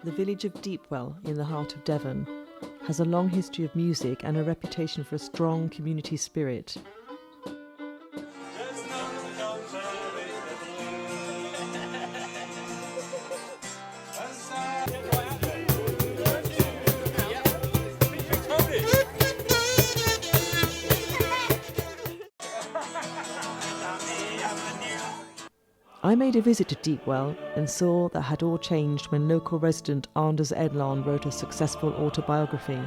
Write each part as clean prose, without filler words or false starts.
The village of Deepwell, in the heart of Devon, has a long history of music and a reputation for a strong community spirit. I made a visit to Deepwell and saw that had all changed when local resident Anders Edlund wrote a successful autobiography.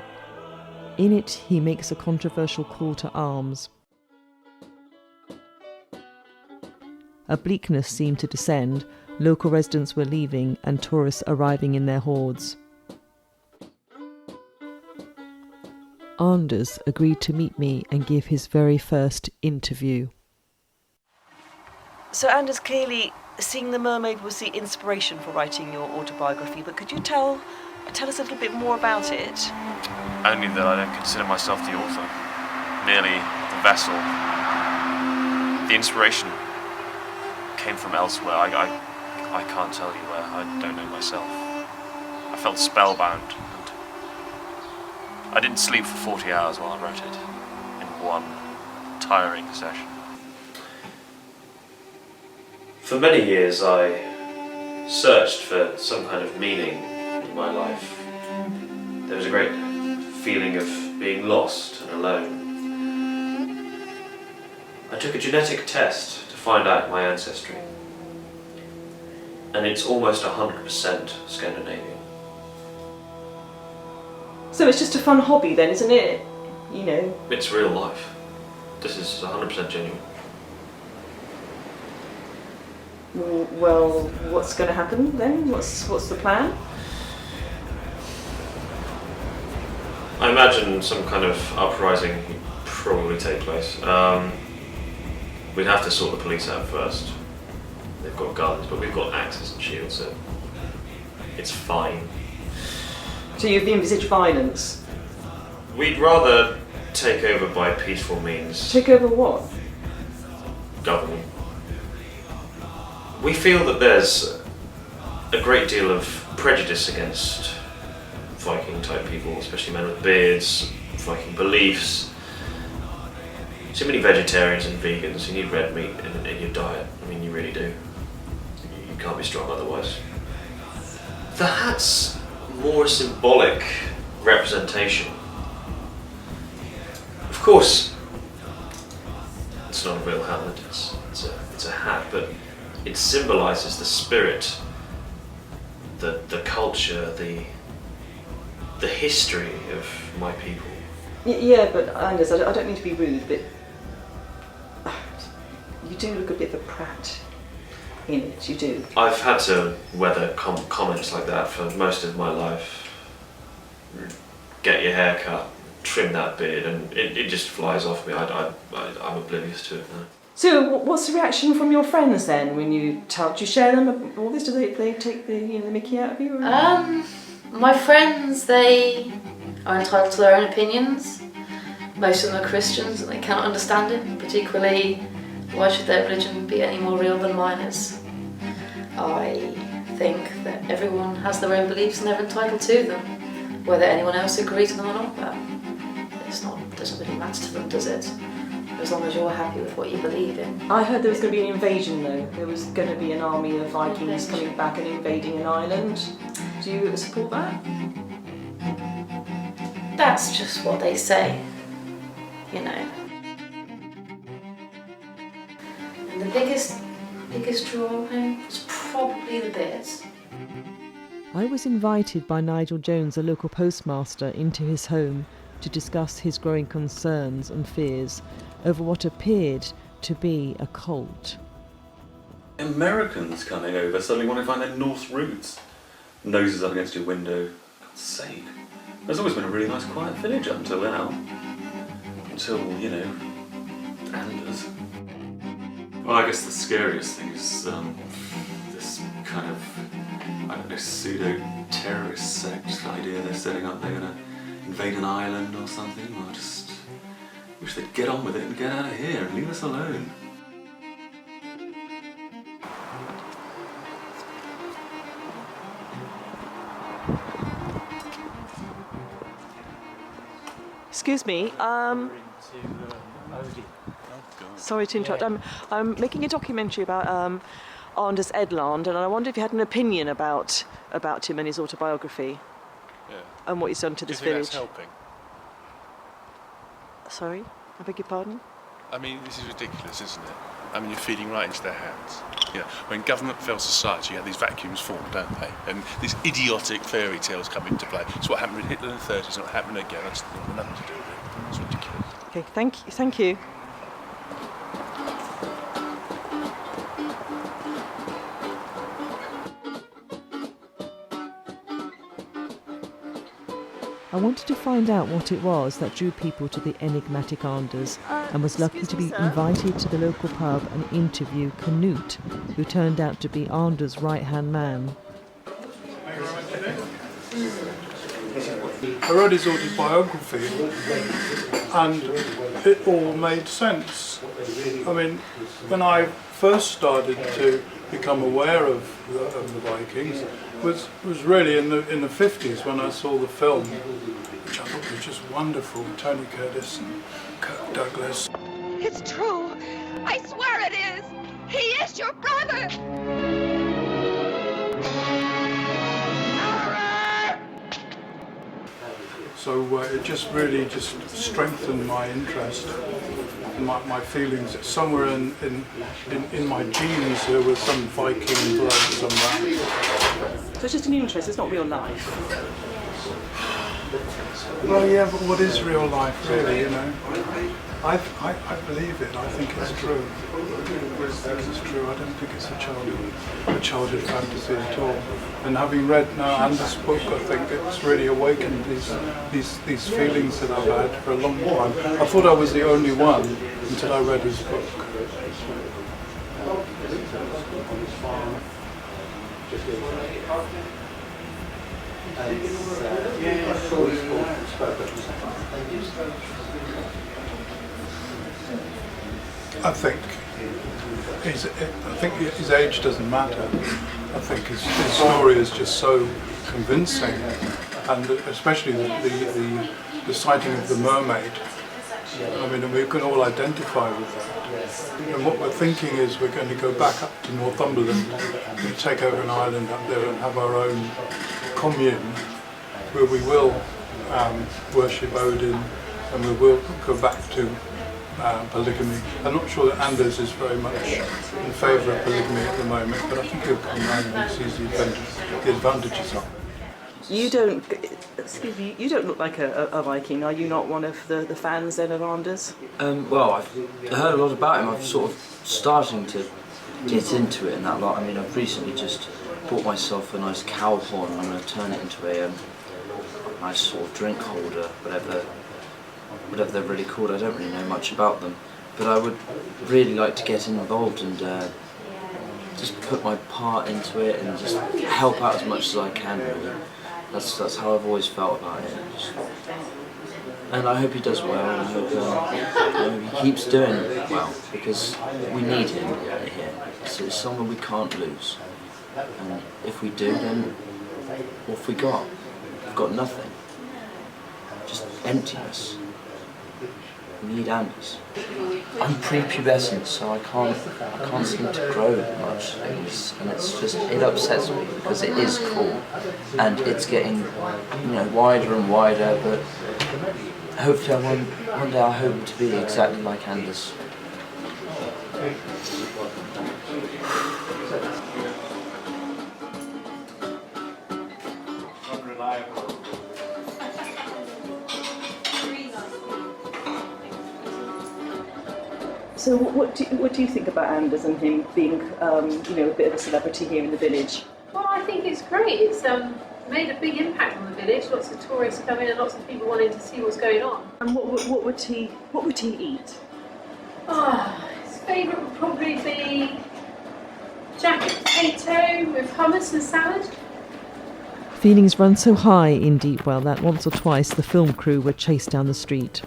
In it, he makes a controversial call to arms. A bleakness seemed to descend, local residents were leaving and tourists arriving in their hordes. Anders agreed to meet me and give his very first interview. So Anders, clearly Seeing the Mermaid was the inspiration for writing your autobiography, but could you tell us a little bit more about it? Only that I don't consider myself the author, merely the vessel. The inspiration came from elsewhere. I can't tell you where, I don't know myself. I felt spellbound, and I didn't sleep for 40 hours while I wrote it, in one tiring session. For many years I searched for some kind of meaning in my life. There was a great feeling of being lost and alone. I took a genetic test to find out my ancestry, and it's almost 100% Scandinavian. So it's just a fun hobby then, isn't it? You know. It's real life. This is 100% genuine. Well, what's going to happen then? What's the plan? I imagine some kind of uprising would probably take place. We'd have to sort the police out first. They've got guns, but we've got axes and shields, so it's fine. So you've envisaged violence? We'd rather take over by peaceful means. Take over what? Government. We feel that there's a great deal of prejudice against Viking type people, especially men with beards, Viking beliefs. Too many vegetarians and vegans. You need red meat in your diet. I mean, you really do. You can't be strong otherwise. The hat's more a symbolic representation. Of course, it's not a real helmet. It's a hat, but it symbolises the spirit, the culture, the history of my people. Yeah, but Anders, I don't mean to be rude, but you do look a bit of a prat in it, you do. I've had to weather comments like that for most of my life. Get your hair cut, trim that beard, and it just flies off me. I'm oblivious to it now. So what's the reaction from your friends then when you do you share them all this? Do they take the mickey out of you? Or? My friends, they are entitled to their own opinions. Most of them are Christians and they cannot understand it, but equally, why should their religion be any more real than mine is? I think that everyone has their own beliefs and they're entitled to them. Whether anyone else agrees with them or not, that doesn't really matter to them, does it? As long as you're happy with what you believe in. I heard there was going to be an invasion though. There was going to be an army of Vikings coming back and invading an island. Do you support that? That's just what they say, you know. And the biggest draw home was probably the beers. I was invited by Nigel Jones, a local postmaster, into his home to discuss his growing concerns and fears over what appeared to be a cult. Americans coming over suddenly want to find their Norse roots. Noses up against your window. God's sake. There's always been a really nice quiet village up until now. Until, you know, Anders. Well, I guess the scariest thing is this kind of, I don't know, pseudo-terrorist sect idea they're setting up. They're going to invade an island or something. I just wish they'd get on with it and get out of here and leave us alone. excuse me. Sorry to interrupt. I'm making a documentary about Anders Edlund, and I wonder if you had an opinion about him and his autobiography. Yeah. And what he's done to this village. That's helping? Sorry, I beg your pardon? I mean, this is ridiculous, isn't it? I mean, you're feeding right into their hands. You know, when government fails society, you have these vacuums form, don't they? And these idiotic fairy tales come into play. It's what happened with Hitler in the 30s, and what happened again. That's nothing to do with it. It's ridiculous. Okay, thank you. I wanted to find out what it was that drew people to the enigmatic Anders, and was lucky to be invited to the local pub and interview Knut, who turned out to be Anders' right-hand man. I read his autobiography and it all made sense. I mean, when I first started to become aware of the Vikings was really in the 50s when I saw the film, which I thought was just wonderful. Tony Curtis and Kirk Douglas. It's true. I swear it is. He is your brother. So it just really strengthened my interest and my feelings. Somewhere in my genes there was some Viking blood somewhere. So it's just an interest, it's not real life. Well, yeah, but what is real life, really, you know? I believe it. I think it's true. I think it's true. I don't think it's a childhood fantasy at all. And having read now Anders' book, I think it's really awakened these feelings that I've had for a long time. I thought I was the only one until I read his book. I think his age doesn't matter. I think his story is just so convincing, and especially the sighting of the mermaid. I mean, we can all identify with that. And what we're thinking is we're going to go back up to Northumberland and take over an island up there and have our own commune where we will worship Odin and we will go back to polygamy. I'm not sure that Anders is very much in favour of polygamy at the moment, but I think he'll come round and sees the advantages of it. You don't look like a Viking. Are you not one of the fans then of Anders? Well, I've heard a lot about him. I'm sort of starting to get into it and that lot. I mean, I've recently just bought myself a nice cow horn. I'm going to turn it into a nice sort of drink holder, whatever they're really called. I don't really know much about them, but I would really like to get involved and just put my part into it and just help out as much as I can, really. That's how I've always felt about it. And I hope he does well, and I hope he keeps doing well, because we need him here. It's someone we can't lose. And if we do, then what have we got? We've got nothing. Just emptiness. We need Anders. I'm prepubescent, so I can't seem to grow much, and it upsets me because it is cool, and it's getting wider and wider. But hopefully, one day I hope to be exactly like Anders. So what do you think about Anders and him being a bit of a celebrity here in the village? Well, I think it's great. It's made a big impact on the village. Lots of tourists come in and lots of people wanting to see what's going on. And what would he eat? His favourite would probably be jacket potato with hummus and salad. Feelings run so high in Deepwell that once or twice the film crew were chased down the street.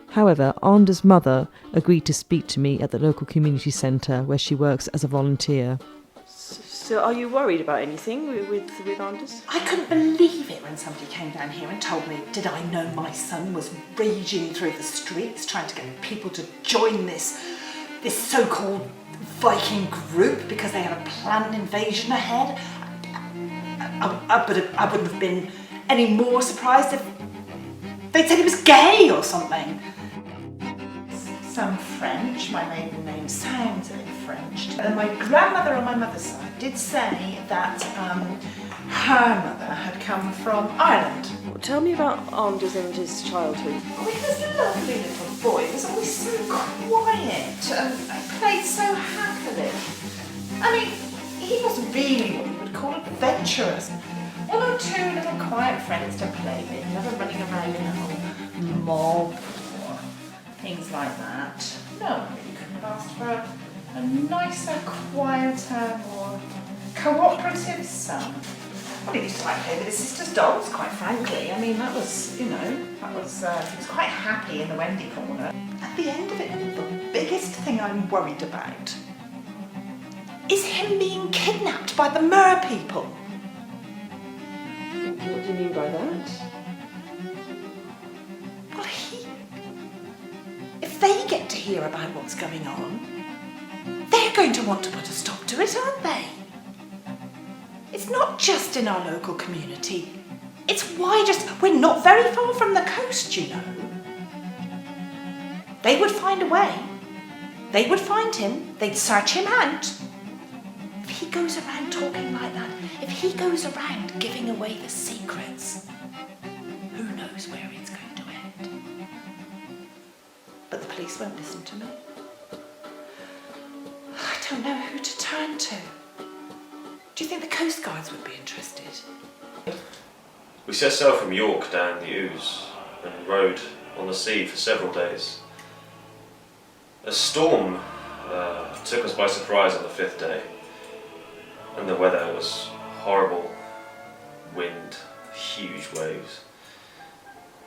However, Anders' mother agreed to speak to me at the local community centre where she works as a volunteer. So are you worried about anything with Anders? I couldn't believe it when somebody came down here and told me, did I know my son was raging through the streets trying to get people to join this so-called Viking group because they had a planned invasion ahead. I wouldn't have been any more surprised if they'd said he was gay or something. Some French, my maiden name sounds a bit French. And my grandmother on my mother's side did say that her mother had come from Ireland. Well, tell me about Anders and his childhood. Oh, he was a lovely little boy. He was always so quiet and played so happily. I mean, he wasn't really what you would call adventurous. One or two little quiet friends to play with, never running around in a whole mob or things like that. No, you couldn't have asked for a nicer, quieter, more cooperative son. Well, he used to like play with his sister's dolls, quite frankly. I mean, that was, he was quite happy in the Wendy corner. At the end of it all, the biggest thing I'm worried about is him being kidnapped by the Mer people. What do you mean by that? Well, if they get to hear about what's going on, they're going to want to put a stop to it, aren't they? It's not just in our local community. It's wider. We're not very far from the coast, you know. They would find a way. They would find him. They'd search him out. If he goes around talking like that, if he goes around giving away the secrets, who knows where it's going to end? But the police won't listen to me. I don't know who to turn to. Do you think the Coast Guards would be interested? We set sail from York down the Ouse and rode on the sea for several days. A storm took us by surprise on the 5th day, and the weather was horrible. Wind, huge waves.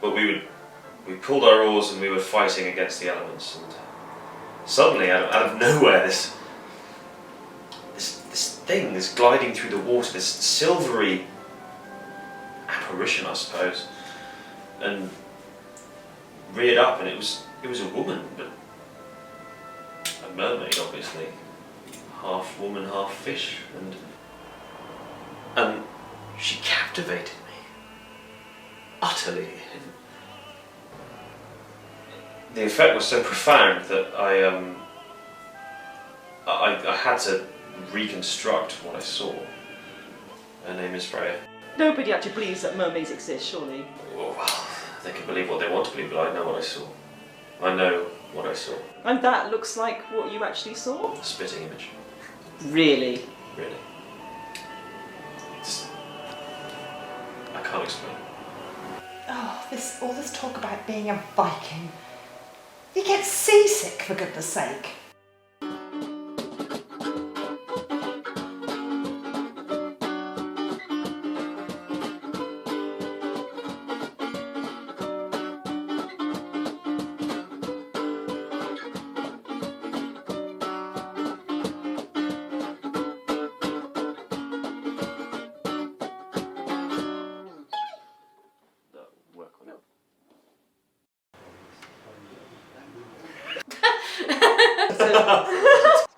But we pulled our oars and we were fighting against the elements, and suddenly out of nowhere this thing is gliding through the water, this silvery apparition, I suppose, and reared up, and it was a woman, but a mermaid, obviously, half woman, half fish, and she captivated me utterly. The effect was so profound that I had to reconstruct what I saw. Her name is Freya. Nobody actually believes that mermaids exist, surely. Well, they can believe what they want to believe, but I know what I saw. I know what I saw. And that looks like what you actually saw? A spitting image. Really? Really. I can't explain. Oh, all this talk about being a Viking. You get seasick, for goodness sake.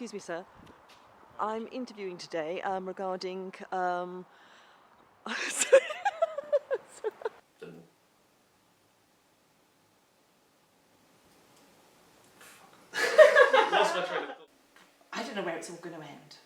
Excuse me, sir. I'm interviewing today regarding I don't know where it's all going to end.